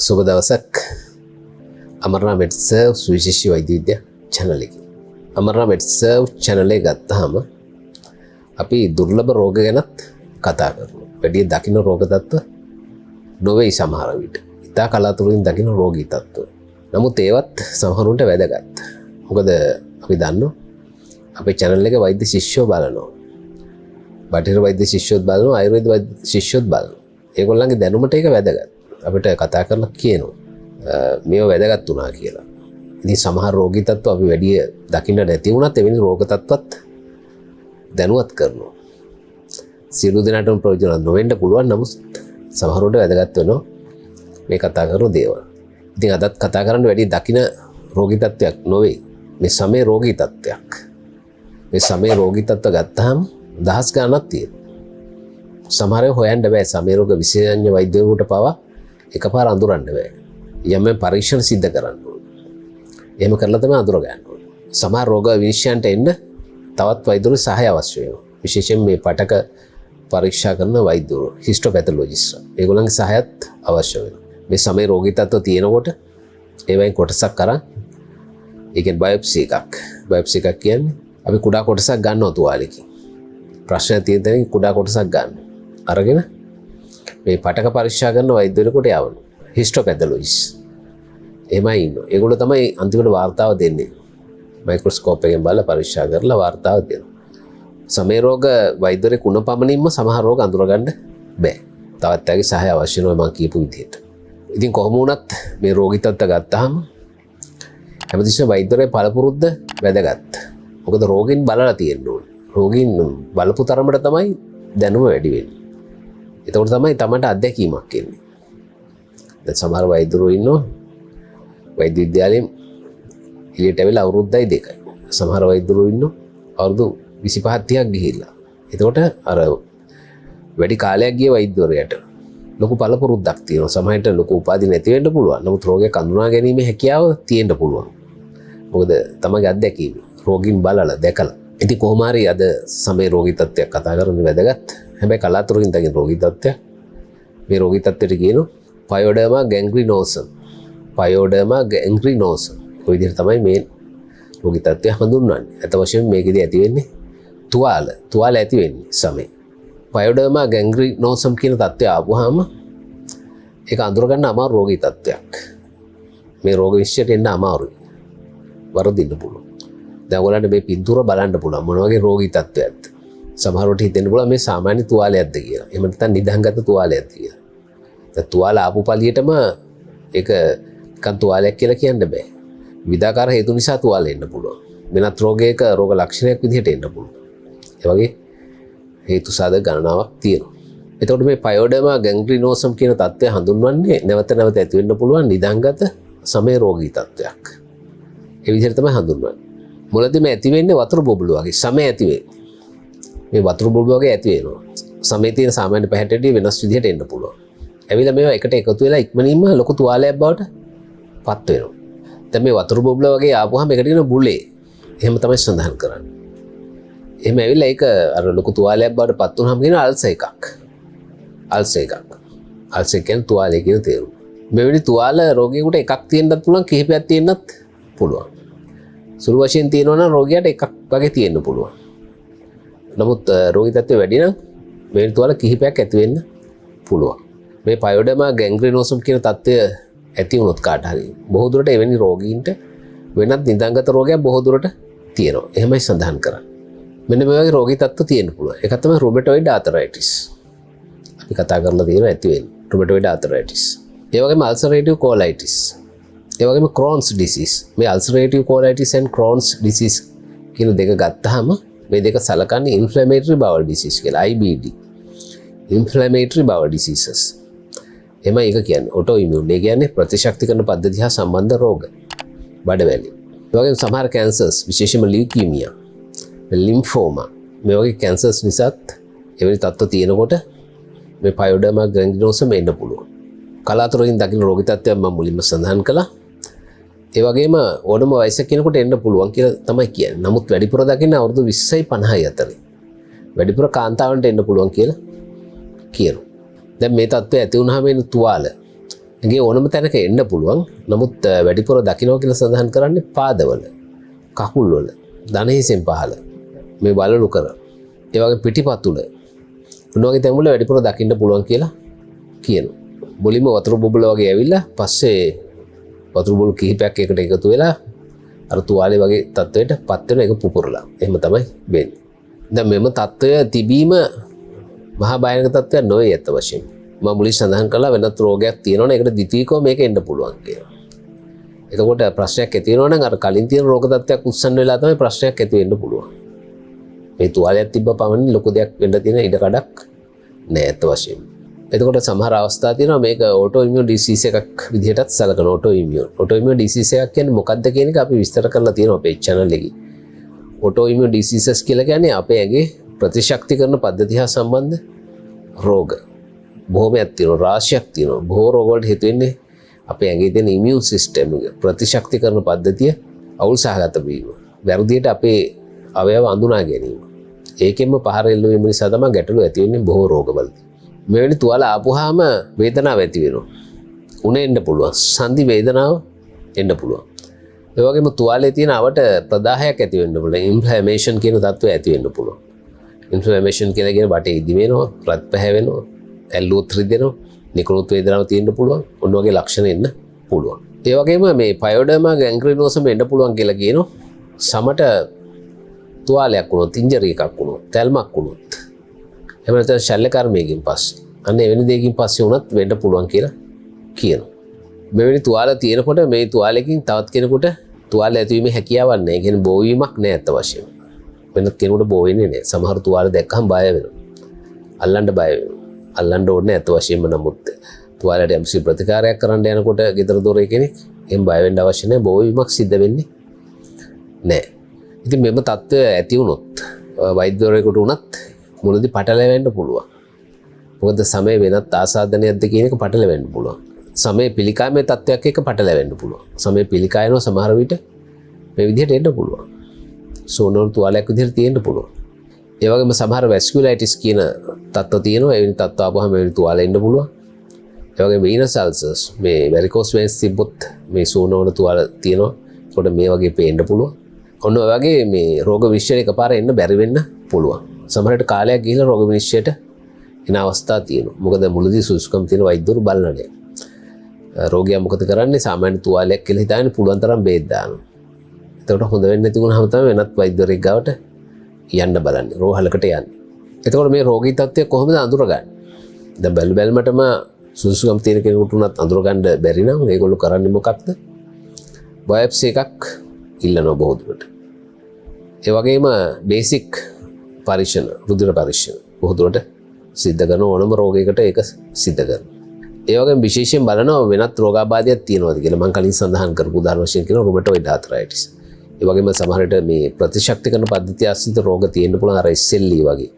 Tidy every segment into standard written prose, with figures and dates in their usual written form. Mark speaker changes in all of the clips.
Speaker 1: සුබ දවසක්. අමරනා මෙඩ්සර්ව් සුවිශේෂී වෛද්‍ය විද්‍යා channel එකේ. අමරනා මෙඩ්සර්ව් channel එක ගත්තාම අපි දුර්ලභ රෝග ගැනත් කතා කරනවා. වැඩි දකින්න රෝග තත්ත්ව නොවේ සමහර විට. ඉතා කලාතුරකින් දකින්න රෝගී තත්ත්ව. නමුත් ඒවත් සමහරුන්ට වැදගත්. මොකද අපි දන්නවා අපේ channel එකේ වෛද්‍ය ශිෂ්‍යෝ බලනවා. බටහිර වෛද්‍ය ශිෂ්‍යොත් බලනවා, ආයුර්වේද වෛද්‍ය ශිෂ්‍යොත් බලනවා. ඒගොල්ලන්ගේ දැනුමට ඒක වැදගත්. අපිට කතා කරලා කියනවා මේව වැදගත් වුණා කියලා. ඉතින් සමහර රෝගී තත්ත්ව අපි වැඩි දකින්න නැති වුණත් එවැනි රෝග තත්ත්වත් දැනුවත් කරනවා. සියලු දෙනාටම ප්‍රයෝජනවත් නොවෙන්න පුළුවන්, නමුත් සමහරවිට වැදගත් වෙනවා මේ කතා කරන දේවල්. ඉතින් අදත් කතා කරන්න වැඩි දකින්න රෝගී තත්ත්වයක් නොවේ. මේ සමේ රෝගී තත්ත්වයක්. මේ සමේ රෝගී තත්ත්ව ගත්තාම දහස් ගණනක් තියෙනවා. සමහරව හොයන්න බෑ. සමේ රෝග විශේෂඥ වෛද්‍යවරුන්ට පවා එකපාර අඳුරන්න බෑ. යම් පරීක්ෂණ සිද්ධ කරන්න ඕනේ. එහෙම කරලා තමයි අඳුර ගන්න ඕනේ. සමහර රෝග විනිශ්චයන්ට එන්න තවත් වෛද්‍යවරු සහාය අවශ්‍ය වෙනවා. විශේෂයෙන් මේ පටක පරීක්ෂා කරන වෛද්‍යවරු, හිස්ටෝපැතොලොජිස්ට්. ඒගොල්ලන්ගේ සහායත් අවශ්‍ය වෙනවා. මේ සමේ රෝගී තත්ත්ව තියෙනකොට ඒවයින් කොටසක් කරන් ඒ කියන්නේ බයොප්සි එකක්. බයොප්සි එකක් කියන්නේ අපි කුඩා කොටසක් ගන්නවා තුවාලෙකින්. ප්‍රශ්න තියෙන තැනින් කුඩා කොටසක් ගන්න. අරගෙන මේ පටක පරීක්ෂා කරන වෛද්‍යවරයෙකුට යවනවා. හිස්ටෝපැතොලොජිස්ට්. එමයි ඉන්නවා. ඒගොල්ලෝ තමයි අන්තිමට වාර්තාව දෙන්නේ. මයික්‍රොස්කෝප් එකෙන් බලලා පරීක්ෂා කරලා වාර්තාව දෙනවා. සමේ රෝග වෛද්‍යවරයෙක් වුණ පමණින්ම සමහර රෝග අඳුරගන්න බෑ. තවත් ඇගේ සහාය අවශ්‍ය වෙනවා මම කියපු විදිහට. ඉතින් කොහොම වුණත් මේ රෝගී තත්ත්ව ගත්තාම හැමතිස්සෙම වෛද්‍යවරයා පළපුරුද්ද වැදගත්. මොකද රෝගීන් බලලා තියෙන්න ඕනේ. රෝගීන් බලපු තරමට තමයි දැනුම වැඩි වෙන්නේ. එතකොට තමයි තමන්ට අත්දැකීමක් එන්නේ. දැන් සමහර වෛද්‍යවරු ඉන්නවා වෛද්‍ය විද්‍යාලයෙන් එළියට ඇවිල්ලා අවුරුද්දයි දෙකයි. සමහර වෛද්‍යවරු ඉන්නවා අවුරුදු 25 30ක් ගිහිල්ලා. එතකොට අර වැඩි කාලයක් ගිය වෛද්‍යවරයාට ලොකු පළපුරුද්දක් තියෙනවා. සමහරට ලොකු උපාධි නැති වෙන්න පුළුවන්. නමුත් රෝගයක් අඳුනා ගැනීමේ හැකියාව තියෙන්න පුළුවන්. මොකද තමන්ගේ අත්දැකීම රෝගීන් බලලා දැකලා. ඉතින් කොහොම හරි අද සමේ රෝගී තත්ත්වයක් කතා කරන්න වැදගත්. හැබැයි කලාතුරකින් තකින් රෝගී තත්ත්වයක්. මේ රෝගී තත්ත්වයට කියනවා පයෝඩර්මා ගැන්ග්‍රීනෝසම්. පයෝඩර්මා ගැන්ග්‍රීනෝසම්. ඔය විදිහට තමයි මේ රෝගී තත්ත්වය හඳුන්වන්නේ. අත වශයෙන් මේකෙදී ඇති වෙන්නේ තුවාල ඇති වෙන්නේ සමේ. පයෝඩර්මා ගැන්ග්‍රීනෝසම් කියන තත්ත්වය ආවම ඒක අඳුරගන්න අමාරු රෝගී තත්ත්වයක්. මේ රෝග විශ්ලේෂණයට එන්න අමාරුයි. වරදින්න පුළුවන්. දැන් ඔයාලට මේ පින්තූර බලන්න පුළුවන් මොන වගේ රෝගී තත්ත්වයක්ද. සමහරවිට හිතෙන්න පුළුවන් මේ සාමාන්‍ය තුවාලයක්ද කියලා. එහෙම නැත්නම් නිදහංගත තුවාලයක්ද කියලා. දැන් තුවාල ආපු පළියටම ඒක නිකන් තුවාලයක් කියලා කියන්න බෑ. විවිධාකාර හේතු නිසා තුවාල එන්න පුළුවන්. වෙනත් රෝගයක රෝග ලක්ෂණයක් විදිහට එන්න පුළුවන්. ඒ වගේ හේතු සාධක ගණනාවක් තියෙනවා. එතකොට මේ පයෝඩර්මා ගැන්ග්‍රීනෝසම් කියන තත්ත්වය හඳුන්වන්නේ නැවත නැවත ඇති වෙන්න පුළුවන් නිදහංගත සමේ රෝගී තත්ත්වයක්. ඒ විදිහට තමයි හඳුන්වන්නේ. මුලදී මේ ඇති වෙන්නේ වතුර බබළු වගේ සමේ ඇති වෙන්නේ. මේ වතුර බබළු වගේ ඇති වෙනවා. සමේ තියෙන සාමාන්‍ය පැහැටදී වෙනස් විදිහට එන්න පුළුවන්. ඇවිල්ලා මේවා එකට එකතු වෙලා ඉක්මනින්ම ලොකු තුවාලයක් බවට පත් වෙනවා. දැන් මේ වතුර බබළු වගේ ආපුවාම ඒකට කියන බුලේ. එහෙම තමයි සඳහන් කරන්නේ. එහෙම ඇවිල්ලා ඒක අර ලොකු තුවාලයක් බවට පත් වුනහම කියන අල්සර් එකක්. අල්සර් එකක්. අල්සර් කියන්නේ තුවාලය කියන තේරුම. මෙවැනි තුවාල රෝගියෙකුට එකක් තියෙන්නත් පුළුවන්, කිහිපයක් තියෙන්නත් පුළුවන්. සුළු වශයෙන් තියෙනවා නම් රෝගියාට එකක් වගේ තියෙන්න පුළුවන්. නමුත් රෝගී තත්ත්වය වැඩි නම් මේ තුවාල කිහිපයක් ඇති වෙන්න පුළුවන්. මේ පයෝඩර්මා ගැන්ග්‍රීනෝසම් කියන තත්ත්වය ඇති වුණොත් කාට හරි බොහෝ දුරට එවැනි රෝගීන්ට වෙනත් නිදහංගත රෝගයක් බොහෝ දුරට තියෙනවා. එහෙමයි සඳහන් කරන්නේ. මෙන්න මේ වගේ රෝගී තත්ත්ව තියෙන්න පුළුවන්. එකක් තමයි රුමටොයිඩ් ආතරයිටිස්. අපි කතා කරලා තියෙනවා ඇති වෙන්නේ රුමටොයිඩ් ආතරයිටිස්. ඒ වගේම අල්සරේටිව් කොලයිටිස්. ඒ වගේම ක්‍රෝන්ස් ඩිසීස්. මේ අල්සරේටිව් කොලයිටිස් and ක්‍රෝන්ස් ඩිසීස් කියන දෙක ගත්තාම මේ දෙක සලකන්නේ ඉන්ෆ්ලැමේටරි බවල් ඩිසීස් කියලා. IBD. ඉන්ෆ්ලැමේටරි බවල් ඩිසීසස්. එම එක කියන්නේ ඔටෝ ඉමියුන්. ඒ කියන්නේ ප්‍රතිශක්තිකරණ පද්ධතිය හා සම්බන්ධ රෝග. බඩවැලි. ඒ වගේම සමහර කැන්සර්ස් විශේෂයෙන්ම ලියුකීමියා, ලිම්ෆෝමා මේ වගේ කැන්සර්ස් නිසාත් එවැනි තත්ත්ව තියෙනකොට මේ පයෝඩර්මා ගැන්ග්‍රීනෝසම් එන්න පුළුවන්. කලාතුරකින් දකින්න රෝගී තත්ත්වයක් මම මුලින්ම සඳහන් කළා. ඒ වගේම ඕනම වයසක කෙනෙකුට එන්න පුළුවන් කියලා තමයි කියන්නේ. නමුත් වැඩිපුර දකින්න අවුරුදු 20යි 50යි අතරේ. වැඩිපුර කාන්තාවන්ට එන්න පුළුවන් කියලා කියනවා. දැන් මේ තත්ත්වය ඇති වුණාම එන තුවාල ඇගේ ඕනම තැනක එන්න පුළුවන්. නමුත් වැඩිපුර දකින්න කියලා සඳහන් කරන්නේ පාදවල, කකුල්වල, දන හිසෙන් පහළ, මේ වලලු කර, ඒ වගේ පිටිපතුල උනෝගේ තැන්වල වැඩිපුර දකින්න පුළුවන් කියලා කියනවා. මුලින්ම වතුර බුබුල වගේ ඇවිල්ලා පස්සේ වතුර බුබුල් කිහිපයක් එකට එකතු වෙලා අර තුවාලේ වගේ තත්වයට පත් වෙන එක පුපුරලා. එහෙම තමයි වෙන්නේ. දැන් මෙම තත්වය තිබීම මහා භයානක තත්වයක් නොවේ ඇත්ත වශයෙන්ම. මම මුලින් සඳහන් කළා වෙනත් රෝගයක් තියෙනවනේ ඒකට ද්විතීයිකව මේක එන්න පුළුවන් කියලා. එතකොට ප්‍රශ්නයක් ඇති වෙනවා නම් අර කලින් තියෙන රෝග තත්ත්වයක් උස්සන්න වෙලා තමයි ප්‍රශ්නයක් ඇති වෙන්න පුළුවන්. මේ තුවාලයක් තිබ්බ පමණින් ලොකු දෙයක් වෙන්න තියෙන ඉඩ කඩක් නෑ ඇත්ත වශයෙන්ම. එතකොට සමහර අවස්ථා තියෙනවා මේක ඕටෝ ඉමියුන් ඩිසීස් එකක් විදිහටත් සලකන ඕටෝ ඉමියුන් ඩිසීස් එකක් කියන්නේ මොකක්ද කියන එක අපි විස්තර කරලා තියෙනවා අපේ channel එකේ. ඕටෝ ඉමියුන් ඩිසීසස් කියලා කියන්නේ අපේ ඇඟේ ප්‍රතිශක්තිකරණ පද්ධතිය හා සම්බන්ධ රෝග. බොහෝමයක් තියෙනවා, රාශියක් තියෙනවා. බොහෝ රෝග වලට හේතු වෙන්නේ අපේ ඇඟේ තියෙන ඉමියුන් සිස්ටම් එක ප්‍රතිශක්තිකරණ පද්ධතිය අවුල් සහගත වීම. වැරදියට අපේ අවයව අඳුනා ගැනීම. ඒකෙන්ම පහර එල්ල වීම නිසා තමයි ගැටලු ඇති වෙන්නේ බොහෝ රෝගවලදී. මෙවැනි තුවාල ආපුවාම වේදනාවක් ඇති වෙනවා. උණ එන්න පුළුවන්. සන්ධි වේදනාව එන්න පුළුවන්. ඒ වගේම තුවාලේ තියෙන අවට ප්‍රදාහයක් ඇති වෙන්න පුළුවන්. ඉන්ෆ්ලැමේෂන් කියන තත්ත්වය ඇති වෙන්න පුළුවන්. ඉන්ෆ්ලැමේෂන් කියලා කියන බටේ ඉදි වෙනවා, රත් පැහැවෙනවා, ඇල්ලුවොත් රිදෙනවා, නිකුණුත් වේදනාවක් තියෙන්න පුළුවන්. ඔන්න වගේ ලක්ෂණ එන්න පුළුවන්. ඒ වගේම මේ පයෝඩර්මා ගැන්ග්‍රීනෝසම එන්න පුළුවන් කියලා කියනවා. සමට තුවාලයක් වුණොත්, ඉන්ජරි එකක් වුණොත්, තැල්මක් වුණොත්, එහෙම නැත්නම් ශල්‍ය කර්මයකින් පස්සේ අන්න එවැනි දෙයකින් පස්සේ වුණත් වෙන්න පුළුවන් කියලා කියනවා. මෙවැනි තුවාල තියෙනකොට මේ තුවාලයකින් තවත් කෙනෙකුට තුවාල ඇතිවීමේ හැකියාවක් නැහැ. ඒ කියන්නේ බෝවීමක් නැහැ අත වශයෙන්. වෙනත් කෙනෙකුට බෝ වෙන්නේ නැහැ. සමහර තුවාල දැක්කම බය වෙනවා. අල්ලන්න බය වෙනවා. අල්ලන්න ඕනේ අත වශයෙන්ම. නමුත් තුවාලයට යම්සි ප්‍රතිකාරයක් කරන්න යනකොට ගෙදර දොරේ කෙනෙක් එහෙම බය වෙන්න අවශ්‍ය නැහැ. බෝවීමක් සිද්ධ වෙන්නේ නැහැ. ඉතින් මෙම තත්ත්වය ඇති වුණොත් වෛද්‍යවරයෙකුට උනත් මුලදී පටලැවෙන්න පුළුවන්. මොකද සමය වෙනත් ආසාදනයක්ද කියන එක පටලැවෙන්න පුළුවන්. සමය පිළිකාමේ තත්ත්වයක් එක්ක පටලැවෙන්න පුළුවන්. සමය පිළිකායනවා සමහර විට මේ විදිහට එන්න පුළුවන්. සෝනෝල් තුවාලයක් විදිහට තියෙන්න පුළුවන්. ඒ වගේම සමහර වැස්කියුලයිටිස් කියන තත්ත්ව තියෙනවා. ඒ වෙන තත්ත්ව ආපුවම මේ තුවාල එන්න පුළුවන්. ඒ වගේම වීනස් අල්සර්ස් මේ වැරිකෝස් වෙන්ස් තිබ්බොත් මේ සෝනෝල් තුවාල තියෙනවා. ඒකට මේ වගේ පේන්න පුළුවන්. ඔන්න ඔය වගේ මේ රෝග විශ්ලේෂණ එකපාර එන්න බැරි වෙන්න පුළුවන්. සමහරට කාලයක් ගිහිල්ලා රෝග විනිශ්චයට එන අවස්ථා තියෙනවා. මොකද මුලදී සුසුකම් තියෙන වෛද්‍යවරු බලලා නැහැ. රෝගියා මොකද කරන්නේ? සාමාන්‍ය තුවාලයක් කියලා හිතාගෙන පුළුවන් තරම් බේත් දානවා. එතකොට හොඳ වෙන්නේ නැති වුණාම තමයි වෙනත් වෛද්‍යවරයෙක් ගාවට යන්න බලන්නේ. රෝහලකට යන්නේ. එතකොට මේ රෝගී තත්ත්වය කොහොමද අඳුරගන්නේ? දැන් බැලුමටම සුසුකම් තියෙන කෙනෙකුට උනත් අඳුරගන්න බැරි නම් ඒගොල්ලෝ කරන්නේ මොකක්ද? බයොප්සි එකක් ඉල්ලනවා බොහෝ දුරට. ඒ වගේම බේසික් පරීක්ෂණ, රුධිර පරීක්ෂණ බොහෝ දුරට සිද්ධ කරන ඕනම රෝගයකට ඒක සිද්ධ කරනවා. ඒ වගේම විශේෂයෙන් බලනවා වෙනත් රෝගාබාධයක් තියෙනවද කියලා. මම කලින් සඳහන් කරපු උදාහරණ වශයෙන් කියනවා රුමටොයිඩ් ආතරයිටිස්. ඒ වගේම සමහර විට මේ ප්‍රතිශක්තිකරණ පද්ධතිය ආශ්‍රිත රෝග තියෙන්න පුළුවන්. අර SLE වගේ.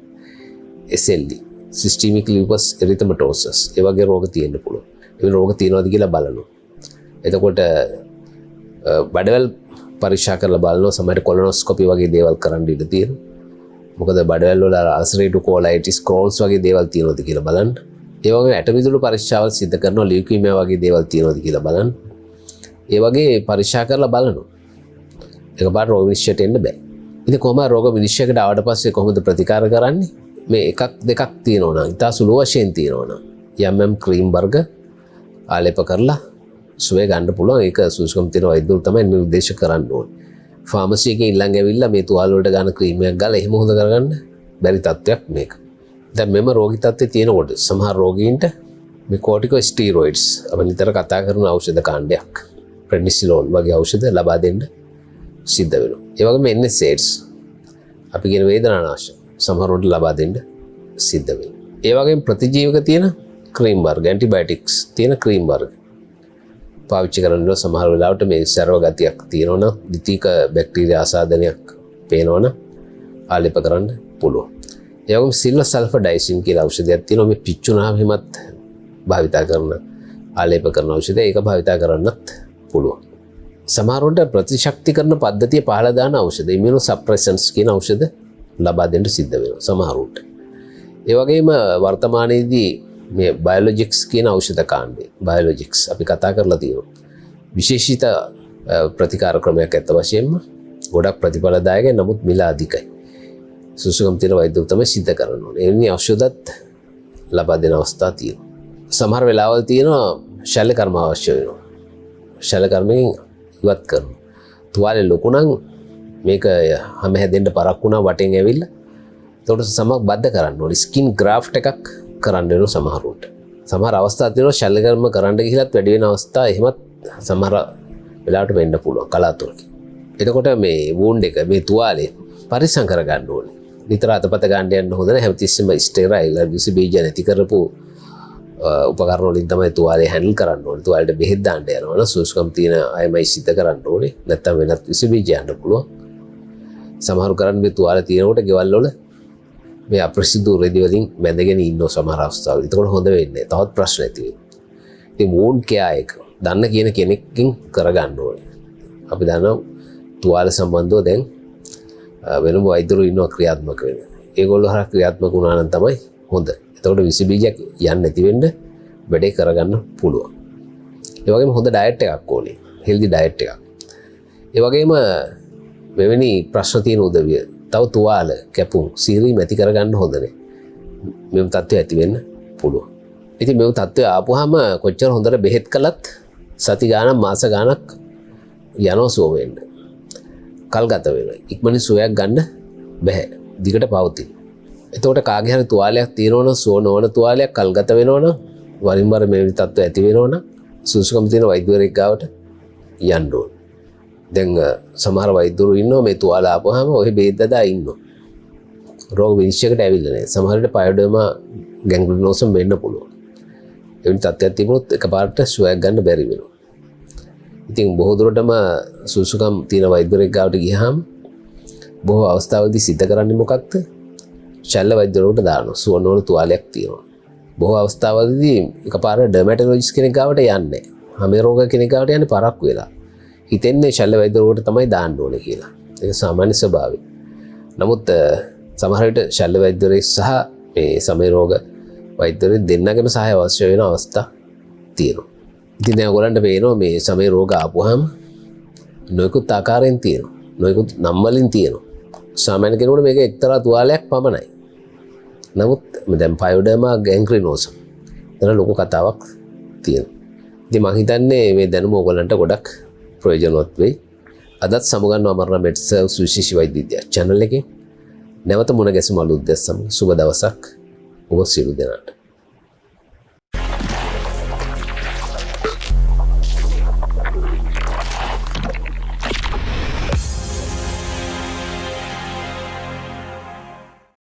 Speaker 1: SLE සිස්ටීමික් ලූපස් එරිතමටෝසස්. ඒ වගේ රෝග තියෙන්න පුළුවන්. ඒ රෝග තියෙනවද කියලා බලනවා. එතකොට බඩවැල් පරීක්ෂා කරලා බලනවා. සමහර කොලොනොස්කෝපි වගේ දේවල් කරන්න ඉඩ තියෙනවා. මොකද බඩවැල් වල අල්සරේටිව් කොලයිටිස්, ක්‍රෝන්ස් වගේ දේවල් තියෙනවද කියලා බලන්න. ඒ වගේම ඇටමිදුළු පරීක්ෂාවල් සිදු කරනවා. ලියුකීමියා වගේ දේවල් තියෙනවද කියලා බලන්න. ඒ වගේ පරීක්ෂා කරලා බලනවා. එකපාරට රෝග විනිශ්චයට එන්න බෑ. ඉතින් කොහොමද රෝග විනිශ්චයකට ආවට පස්සේ කොහොමද ප්‍රතිකාර කරන්නේ? මේ එකක් දෙකක් තියෙනවා නම්, ඉතා සුළු වශයෙන් තියෙනවා නම් යම් ක්‍රීම් වර්ග ආලේප කරලා සුවය ගන්න පුළුවන්. ඒක සුසුකම් තියෙන වෛද්‍යවරු තමයි නිර්දේශ කරන්න ඕනේ. ෆාමසි එකේ ඊළඟ ඇවිල්ලා මේ තුවාල වලට ගන්න ක්‍රීම් එකක් ගාලා එහෙම හොද කරගන්න බැරි තත්ත්වයක් මේක. දැන් මෙම රෝගී තත්ත්වයේ තියෙනකොට සමහර රෝගීන්ට මේ කෝටිකෝස්ටීරොයිඩ්ස් අපි නිතර කතා කරන ඖෂධ කාණ්ඩයක් ප්‍රෙනිසිලෝන් වගේ ඖෂධ ලබා දෙන්න සිද්ධ වෙනවා. ඒ වගේම NSAIDs අපි කියන වේදනානාශක සමහරවිට ලබා දෙන්න සිද්ධ වෙනවා. ඒ වගේම ප්‍රතිජීවක තියෙන ක්‍රීම් වර්ග, ඇන්ටිබයොටික්ස් තියෙන ක්‍රීම් වර්ග පාවිච්චි කරනවා. සමහර වෙලාවට මේ සර්ව ගතියක් තියෙනවනම්, ද්විතීක බැක්ටීරියා ආසාදනයක් පේනවනම් ආලේප කරන්න පුළුවන්. ඒ වගේම සිල්වර් සල්ෆර් ඩයිසින් කියලා ඖෂධයක් තියෙනවා. මේ පිච්චුනාම හිමත් භාවිතා කරන ආලේප කරන ඖෂධය. ඒක භාවිතා කරන්නත් පුළුවන්. සමහරවිට ප්‍රතිශක්තිකරණ පද්ධතිය පහළ දාන ඖෂධ, ඉමුනෝ සප්‍රෙසන්ට්ස් කියන ඖෂධ ලබා දෙන්න සිද්ධ වෙනවා සමහරවිට. ඒ වගේම වර්තමානයේදී මේ බයොලොජික්ස් කියන ඖෂධ කාණ්ඩේ බයොලොජික්ස් අපි කතා කරලා තියෙනවා. විශේෂිත ප්‍රතිකාර ක්‍රමයක් ඇත්ත වශයෙන්ම ගොඩක් ප්‍රතිඵලදායකයි නමුත් මිල අධිකයි. සුසුකම් තියෙන වෛද්‍යවරු තමයි සිද්ධ කරන්න ඕනේ. එවැනි ඖෂධත් ලබා දෙන අවස්ථා තියෙනවා. සමහර වෙලාවල් තියෙනවා ශල්‍ය කර්ම අවශ්‍ය වෙනවා. ශල්‍ය කර්මයෙන් ඉවත් කරනවා. තුවාලේ ලොකු නම් මේක හැම හැදෙන්න පරක් වුණා වටෙන් ඇවිල්ලා. ඒකට සමක් බද්ධ කරන්න ඕනේ. ස්කින් ග්‍රාෆ්ට් එකක් කරන්න වෙනවා සමහරුන්ට. සමහර අවස්ථා තියෙනවා ශල්‍ය කර්ම කරන්න ගිහිලත් වැඩි වෙන අවස්ථා එහෙමත් සමහර වෙලාවට වෙන්න පුළුවන් කලාතුරකින්. එතකොට මේ වුන්ඩ් එක මේ තුවාලේ පරිස්සම් කර ගන්න ඕනේ. නිතර අතපත ගන්න යන්න හොඳ නැහැ. හැමතිස්සෙම ස්ටෙරයිල් විස බීජ නැති කරපු උපකරණ වලින් තමයි තුවාලේ හැන්ඩල් කරන්න ඕනේ. තුවාලෙට බෙහෙත් දාන්න යනවා නම් සුසුකම් තියෙන අයමයි සිද්ධ කරන්න ඕනේ. නැත්තම් වෙනත් විස බීජ යන්න පුළුවන්. සමහරු කරන්නේ මේ තුවාලේ තියෙනකොට ගෙවල් වල මේ අප්‍රසිද්ධ රෙදි වලින් බැඳගෙන ඉන්නව සමහර අවස්ථාවල. ඒකෝට හොඳ වෙන්නේ. තවත් ප්‍රශ්න ඇති වෙනවා. ඉතින් වුන්ඩ් කෙයා එක දන්න කියන කෙනෙක්ගෙන් කරගන්න ඕනේ. අපි දන්නවා තුවාල සම්බන්ධව දැන් වෙනම වෛද්‍යවරු ඉන්නවා ක්‍රියාත්මක වෙන. ඒගොල්ලෝ හරහා ක්‍රියාත්මක වුණා නම් තමයි හොඳ. එතකොට විස බීජයක් යන්නේ නැති වෙන්න වැඩේ කරගන්න පුළුවන්. ඒ වගේම හොඳ ඩයට් එකක් ඕනේ. හෙල්දි ඩයට් එකක්. ඒ වගේම මෙවැනි ප්‍රශ්න තියෙන උදවිය තව තුවාල කැපුම් සීරීම් ඇති කරගන්න හොඳ නැහැ. මෙව තත්ත්වය ඇති වෙන්න පුළුවන්. ඉතින් මෙව තත්ත්වය ආපුවාම කොච්චර හොඳට බෙහෙත් කළත් සති ගාණක් මාස ගාණක් යනවා සුව වෙන්න. කල් ගත වෙනවා. ඉක්මනින් සුවයක් ගන්න බෑ. දිගට පවතින. එතකොට කාගේ හරි තුවාලයක් තියෙනවනම් සුව නොවන තුවාලයක් කල් ගත වෙනවනම් වරින් වර මේ තත්ත්වය ඇති වෙනවනම් සුසුකම් තියෙන වෛද්‍යවරයෙක් ගාවට යන්න ඕන. දැන් සමහර වෛද්‍යවරු ඉන්නවා මේ තුවාල ආපුවාම ඔය බෙහෙත් දදා ඉන්නවා. රෝග විනිශ්චයකට ඇවිල්ලා නැහැ. සමහර විට පයෝඩර්මා ගැන්ග්‍රීනෝසම් වෙන්න පුළුවන්. එවැනි තත්ත්වයක් තිබුණොත් එකපාරට සුවයක් ගන්න බැරි වෙනවා. ඉතින් බොහෝ දුරටම සුසුකම් තියෙන වෛද්‍යවරයෙක් ගාවට ගියාම බොහෝ අවස්ථාවලදී සිද්ධ කරන්නේ මොකක්ද? ශල්‍ය වෛද්‍යවරුන්ට දානවා. සුව නොවන තුවාලයක් තියෙනවා. බොහෝ අවස්ථාවලදී එකපාරට ඩර්මැටොලොජිස්ට් කෙනෙක් ගාවට යන්නේ. හැම රෝග කෙනෙක් ගාවට යන්නේ පරක්කු වෙලා. හිතෙන්නේ ශල්‍ය වෛද්‍යවරුන්ට තමයි දාන්න ඕනේ කියලා. ඒක සාමාන්‍ය ස්වභාවය. නමුත් සමහර විට ශල්‍ය වෛද්‍යවරයෙක් සහ මේ සමය රෝග වෛද්‍යවරු දෙන්නගේම සහාය අවශ්‍ය වෙන අවස්ථා තියෙනවා. ඉතින් දැන් ඔයගොල්ලන්ට පේනවා මේ සමය රෝග ආපුවාම නොයෙකුත් ආකාරයෙන් තියෙනවා. නොයෙකුත් නම් වලින් තියෙනවා. සාමාන්‍ය කෙනෙකුට මේක එක්තරා තුවාලයක් පමණයි. නමුත් දැන් පයෝඩර්මා ගැන්ග්‍රීනෝසම් එතන ලොකු කතාවක් තියෙනවා. ඉතින් මම හිතන්නේ මේ දැනුම ඔයගොල්ලන්ට ගොඩක් ප්‍රයෝජනවත් වෙයි. අදත් සමුගන්නවා අමරණ මෙඩ් සර්ව්ස් විශේෂ වෛද්‍ය විද්‍යා channel එකේ. නැවත මුණ ගැසීම අලුත් දෙයක් සමග සුබ දවසක් ඔබ සියලු දෙනාට.